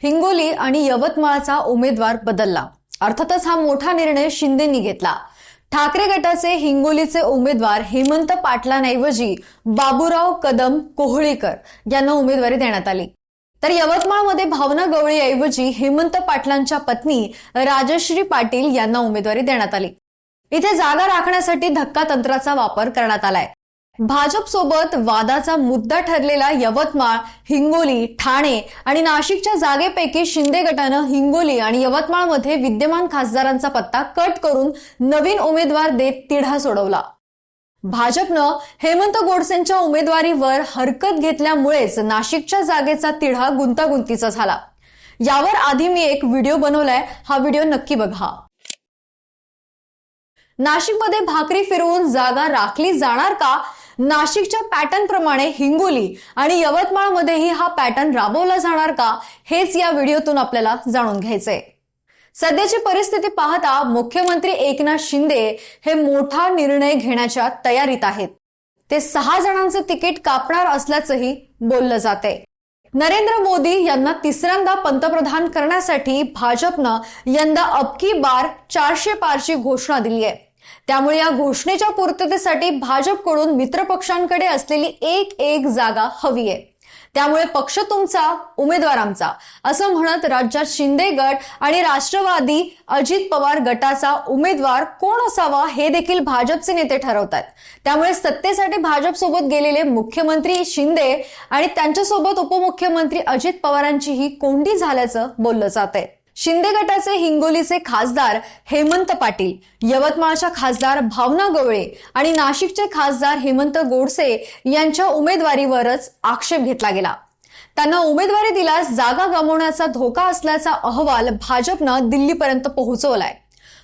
हिंगोली आणि यवतमाळचा उमेदवार बदलला। अर्थातच हा मोठा निर्णय शिंदेंनी घेतला। ठाकरे गटाचे हिंगोलीचे उमेदवार हेमंत पाटलांऐवजी बाबूराव कदम कोहळीकर यांना उमेदवारी देण्यात आली। तर यवतमाळमध्ये भावना गवळीऐवजी हेमंत पाटलांच्या पत्नी राजश्री पाटील यांना उमेदवारी देण्यात आली। इथे जागा राखण्यासाठी धक्का तंत्राचा वापर करण्यात आलाय। भाजप सोबत वादाचा मुद्दा ठरलेला यवतमाळ, हिंगोली, ठाणे आणि नाशिकच्या जागेपैकी शिंदे गटानं हिंगोली आणि यवतमाळमध्ये विद्यमान खासदारांचा पत्ता कट करून नवीन उमेदवार देत तिढा सोडवला। भाजपनं हेमंत गोडसेंच्या उमेदवारीवर हरकत घेतल्यामुळेच नाशिकच्या जागेचा तिढा गुंतागुंतीचा झाला। यावर आधी मी एक व्हिडिओ बनवलाय, हा व्हिडिओ नक्की बघा। नाशिकमध्ये भाकरी फिरवून जागा राखली जाणार का? नाशिकच्या पॅटर्न प्रमाणे हिंगोली आणि यवतमाळमध्येही हा पॅटर्न राबवला जाणार का? हेच या व्हिडिओतून आपल्याला जाणून घ्यायचंय। सध्याची परिस्थिती पाहता मुख्यमंत्री एकनाथ शिंदे हे मोठा निर्णय घेण्याच्या तयारीत आहेत। ते 6 जणांचे तिकीट कापणार असल्याचंही बोललं जातंय। नरेंद्र मोदी यांना तिसऱ्यांदा पंतप्रधान करण्यासाठी भाजपनं यंदा अबकी बार 400 पारची घोषणा दिली आहे। त्यामुळे या घोषणेच्या पूर्ततेसाठी भाजपकडून मित्रपक्षांकडे असलेली एक जागा हवी आहे। त्यामुळे पक्ष तुमचा, उमेदवार आमचा असं म्हणत राज्यात शिंदे गट आणि राष्ट्रवादी अजित पवार गटाचा उमेदवार कोण असावा हे देखील भाजपचे नेते ठरवतात। त्यामुळे सत्तेसाठी भाजप सोबत गेलेले मुख्यमंत्री शिंदे आणि त्यांच्यासोबत उपमुख्यमंत्री अजित पवारांचीही कोंडी झाल्याचं बोललं जातंय। शिंदे गटाचे हिंगोलीचे खासदार हेमंत पाटील, यवतमाळच्या खासदार भावना गवळे आणि नाशिकचे खासदार हेमंत गोडसे यांच्या उमेदवारीवरच आक्षेप घेतला गेला। त्यांना उमेदवारी दिल्यास जागा गमावण्याचा धोका असल्याचा अहवाल भाजपनं दिल्लीपर्यंत पोहोचवलाय।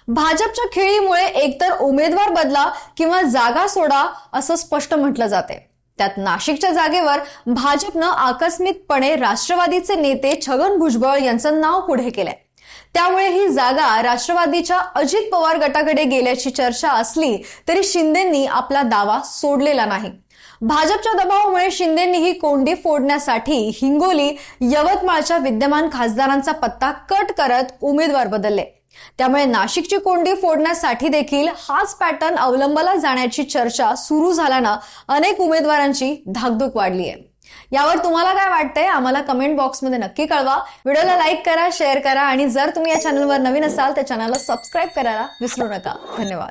भाजपच्या खेळीमुळे एकतर उमेदवार बदला किंवा जागा सोडा असं स्पष्ट म्हटलं जाते। त्यात नाशिकच्या जागेवर भाजपनं आकस्मिकपणे राष्ट्रवादीचे नेते छगन भुजबळ यांचं नाव पुढे केलंय। त्यामुळे ही जागा राष्ट्रवादीच्या अजित पवार गटाकडे गेल्याची चर्चा असली तरी शिंदेंनी आपला दावा सोडलेला नाही। भाजपच्या दबावामुळे शिंदेंनी ही कोंडी फोडण्यासाठी हिंगोली, यवतमाळच्या विद्यमान खासदारांचा पत्ता कट करत उमेदवार बदलले। त्यामुळे नाशिकची कोंडी फोडण्यासाठी देखील हाच पॅटर्न अवलंबला जाण्याची चर्चा सुरू झाल्यानं अनेक उमेदवारांची धाकधूक वाढली आहे। यावर तुम्हाला काय वाटतंय आम्हाला कमेंट बॉक्समध्ये नक्की कळवा। व्हिडिओला लाईक करा, शेअर करा आणि जर तुम्ही या चॅनलवर नवीन असाल तर चॅनलला सबस्क्राईब करायला विसरू नका। धन्यवाद।